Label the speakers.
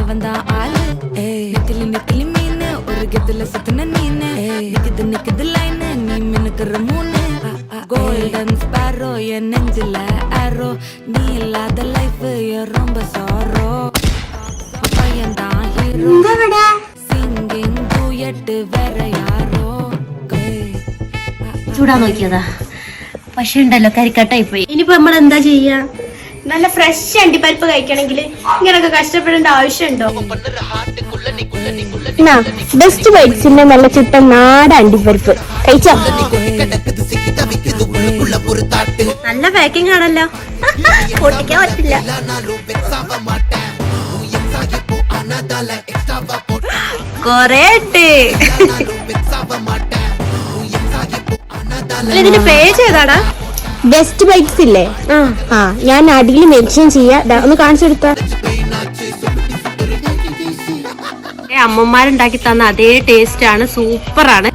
Speaker 1: வந்தா ஆளு நெத்திலி நெத்திலி மீனு ஒரு கெத்துல சுத்தின நீனு நிக்குது நிக்குது லைனு நீ மினுக்குற மூணு கோல்டன் ஸ்பாரோ என் நெஞ்சில ஆரோ நீ இல்லாத லைஃப் ரொம்ப சாரோ பையன் தான் ஹீரோ സിംഗിങ് ഡുയറ്റ് വേറെ യാരോ
Speaker 2: ചൂടാൻ നോക്കിയതാ പക്ഷെ ഉണ്ടല്ലോ കരിക്കട്ടായി പോയി. ഇനിയിപ്പോ നമ്മൾ എന്താ ചെയ്യാ?
Speaker 3: നല്ല ഫ്രഷ് അണ്ടിപ്പരിപ്പ് കഴിക്കണമെങ്കിൽ ഇങ്ങനൊക്കെ കഷ്ടപ്പെടേണ്ട ആവശ്യമുണ്ടോ?
Speaker 4: ബെസ്റ്റ് ബൈറ്റ്സിന്റെ നല്ല ചുട്ട നാടൻ അണ്ടിപ്പരിപ്പ് കഴിച്ചോ.
Speaker 2: നല്ല പാക്കിംഗ് ആണല്ലോ, പൊട്ടിക്കാൻ പറ്റില്ല. കൊറേ ഇതിന് പേ ചെയ്താടാ?
Speaker 4: ബെസ്റ്റ് ബൈറ്റ്സ് ഇല്ലേ? ആ ഞാൻ അടിയിൽ മെൻഷൻ ചെയ്യാ, ഒന്ന് കാണിച്ചെടുത്ത.
Speaker 2: അമ്മമാരുണ്ടാക്കി തന്ന അതേ ടേസ്റ്റ് ആണ്, സൂപ്പറാണ്.